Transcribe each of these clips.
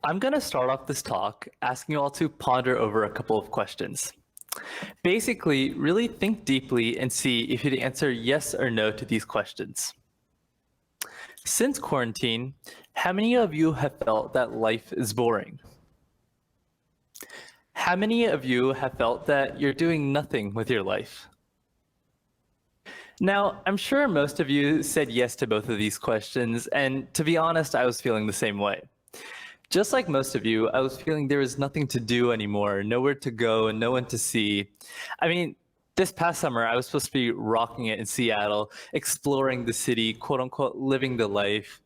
I'm going to start off this talk asking you all to ponder over a couple of questions. Basically, really think deeply and see if you'd answer yes or no to these questions. Since quarantine, how many of you have felt that life is boring? How many of you have felt that you're doing nothing with your life? Now, I'm sure most of you said yes to both of these questions, and to be honest, I was feeling the same way. Just like most of you, I was feeling there was nothing to do anymore, nowhere to go, and no one to see. I mean, this past summer, I was supposed to be rocking it in Seattle, exploring the city, quote unquote, living the life.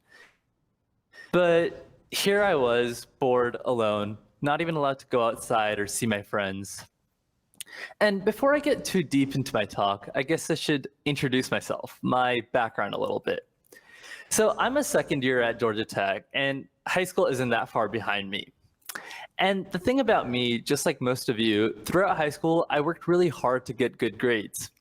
But here I was, bored, alone, not even allowed to go outside or see my friends. And before I get too deep into my talk, I guess I should introduce myself, my background a little bit. So I'm a second year at Georgia Tech, and high school isn't that far behind me. And the thing about me, just like most of you, throughout high school, I worked really hard to get good grades.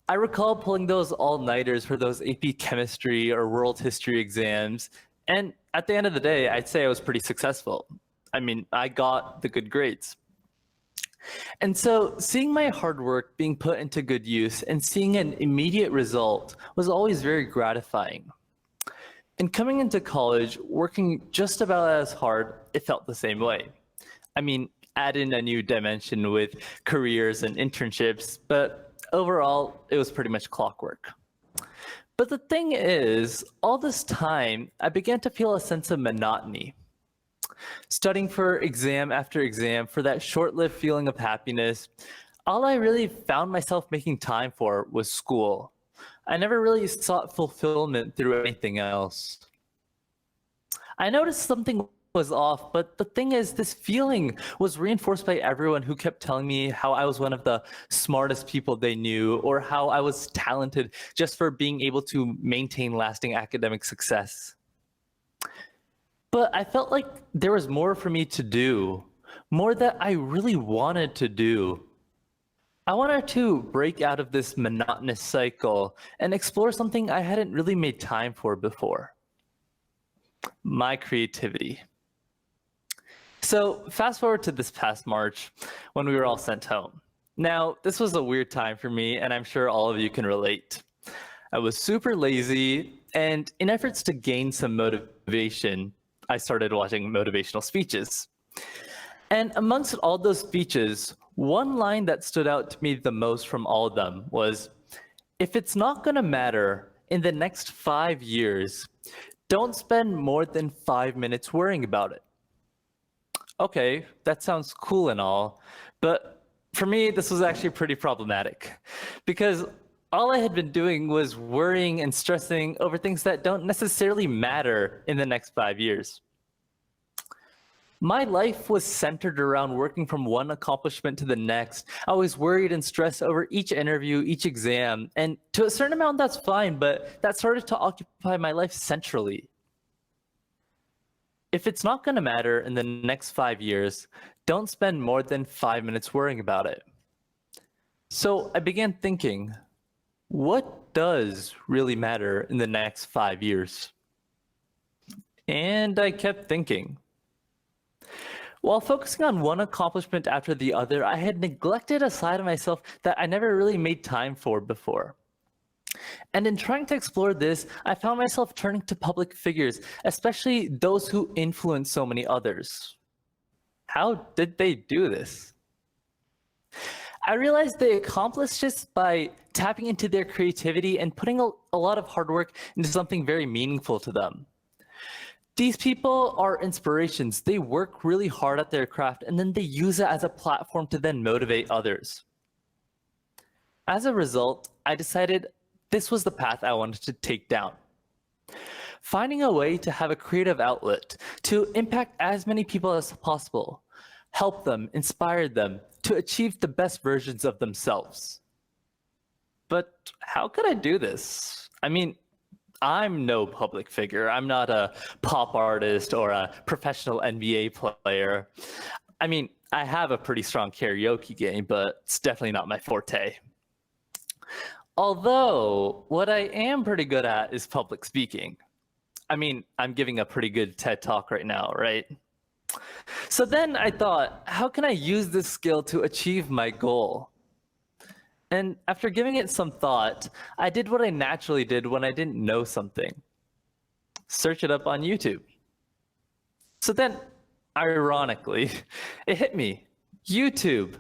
I recall pulling those all-nighters for those AP chemistry or world history exams, and at the end of the day, I'd say I was pretty successful. I mean, I got the good grades. And so seeing my hard work being put into good use and seeing an immediate result was always very gratifying. And coming into college, working just about as hard, it felt the same way. I mean, add in a new dimension with careers and internships, but overall, it was pretty much clockwork. But the thing is, all this time, I began to feel a sense of monotony. Studying for exam after exam for that short-lived feeling of happiness, all I really found myself making time for was school. I never really sought fulfillment through anything else. I noticed something was off, but the thing is, this feeling was reinforced by everyone who kept telling me how I was one of the smartest people they knew, or how I was talented just for being able to maintain lasting academic success. But I felt like there was more for me to do, more that I really wanted to do. I wanted to break out of this monotonous cycle and explore something I hadn't really made time for before. My creativity. So fast forward to this past March when we were all sent home. Now, this was a weird time for me, and I'm sure all of you can relate. I was super lazy, and in efforts to gain some motivation, I started watching motivational speeches. And amongst all those speeches, one line that stood out to me the most from all of them was, if it's not going to matter in the next 5 years, don't spend more than 5 minutes worrying about it. Okay, that sounds cool and all, but for me, this was actually pretty problematic because all I had been doing was worrying and stressing over things that don't necessarily matter in the next 5 years. My life was centered around working from one accomplishment to the next. I was worried and stressed over each interview, each exam, and to a certain amount, that's fine, but that started to occupy my life centrally. If it's not going to matter in the next 5 years, don't spend more than 5 minutes worrying about it. So I began thinking, what does really matter in the next 5 years? And I kept thinking. While focusing on one accomplishment after the other, I had neglected a side of myself that I never really made time for before. And in trying to explore this, I found myself turning to public figures, especially those who influence so many others. How did they do this? I realized they accomplished this by tapping into their creativity and putting a lot of hard work into something very meaningful to them. These people are inspirations. They work really hard at their craft, and then they use it as a platform to then motivate others. As a result, I decided this was the path I wanted to take down. Finding a way to have a creative outlet to impact as many people as possible, help them, inspire them to achieve the best versions of themselves. But how could I do this? I mean, I'm no public figure. I'm not a pop artist or a professional NBA player. I mean, I have a pretty strong karaoke game, but it's definitely not my forte. Although, what I am pretty good at is public speaking. I mean, I'm giving a pretty good TED Talk right now, right? So then I thought, how can I use this skill to achieve my goal? And after giving it some thought, I did what I naturally did when I didn't know something. Search it up on YouTube. So then, ironically, it hit me. YouTube.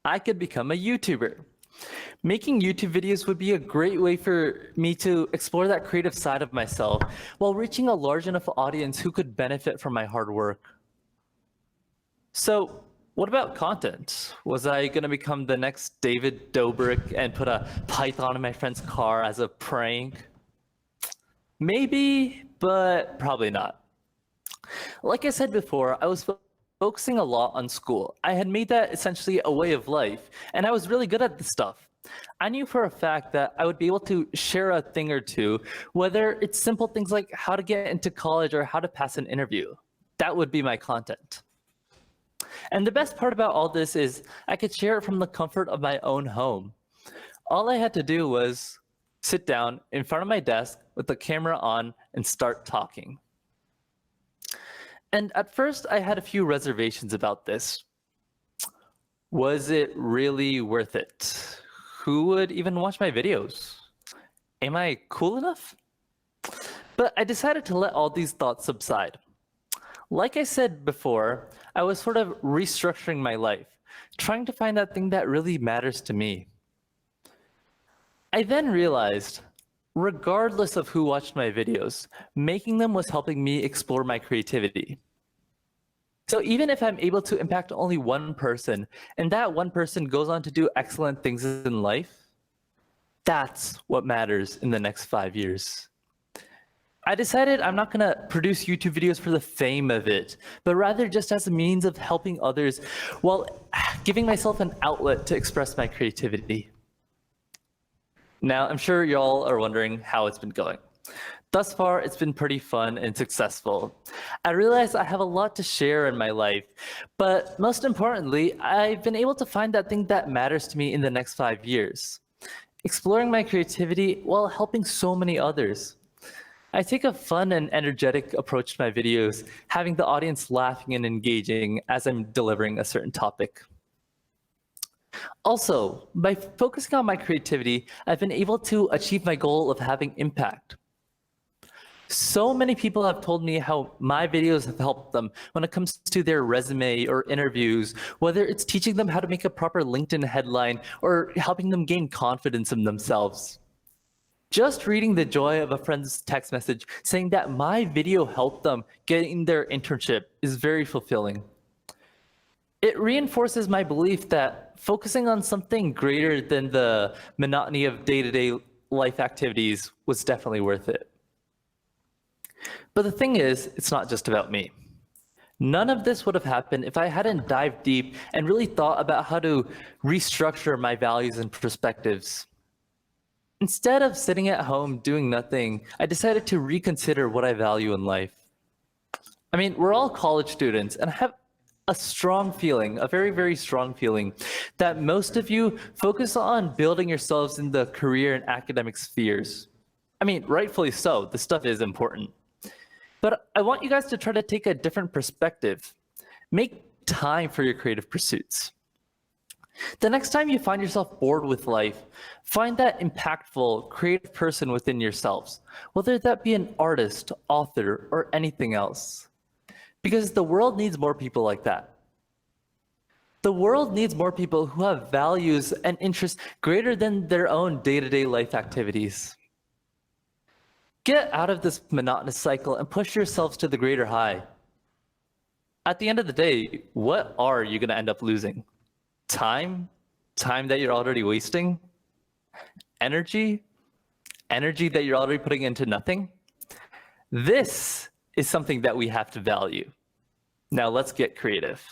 I could become a YouTuber. Making YouTube videos would be a great way for me to explore that creative side of myself while reaching a large enough audience who could benefit from my hard work. So what about content? Was I going to become the next David Dobrik and put a python in my friend's car as a prank? Maybe, but probably not. Like I said before, I was focusing a lot on school. I had made that essentially a way of life, and I was really good at this stuff. I knew for a fact that I would be able to share a thing or two, whether it's simple things like how to get into college or how to pass an interview. That would be my content. And the best part about all this is I could share it from the comfort of my own home. All I had to do was sit down in front of my desk with the camera on and start talking. And at first, I had a few reservations about this. Was it really worth it? Who would even watch my videos? Am I cool enough? But I decided to let all these thoughts subside. Like I said before, I was sort of restructuring my life, trying to find that thing that really matters to me. I then realized, regardless of who watched my videos, making them was helping me explore my creativity. So even if I'm able to impact only one person, and that one person goes on to do excellent things in life, that's what matters in the next 5 years. I decided I'm not gonna produce YouTube videos for the fame of it, but rather just as a means of helping others while giving myself an outlet to express my creativity. Now, I'm sure y'all are wondering how it's been going. Thus far, it's been pretty fun and successful. I realize I have a lot to share in my life, but most importantly, I've been able to find that thing that matters to me in the next 5 years, exploring my creativity while helping so many others. I take a fun and energetic approach to my videos, having the audience laughing and engaging as I'm delivering a certain topic. Also, by focusing on my creativity, I've been able to achieve my goal of having impact. So many people have told me how my videos have helped them when it comes to their resume or interviews, whether it's teaching them how to make a proper LinkedIn headline or helping them gain confidence in themselves. Just reading the joy of a friend's text message saying that my video helped them getting their internship is very fulfilling. It reinforces my belief that focusing on something greater than the monotony of day-to-day life activities was definitely worth it. But the thing is, it's not just about me. None of this would have happened if I hadn't dived deep and really thought about how to restructure my values and perspectives. Instead of sitting at home doing nothing, I decided to reconsider what I value in life. I mean, we're all college students, and I have a strong feeling, a very, very strong feeling, that most of you focus on building yourselves in the career and academic spheres. I mean, rightfully so, this stuff is important. But I want you guys to try to take a different perspective. Make time for your creative pursuits. The next time you find yourself bored with life, find that impactful, creative person within yourselves, whether that be an artist, author, or anything else. Because the world needs more people like that. The world needs more people who have values and interests greater than their own day-to-day life activities. Get out of this monotonous cycle and push yourselves to the greater high. At the end of the day, what are you going to end up losing? Time? Time that you're already wasting? Energy? Energy that you're already putting into nothing? This is something that we have to value. Now let's get creative.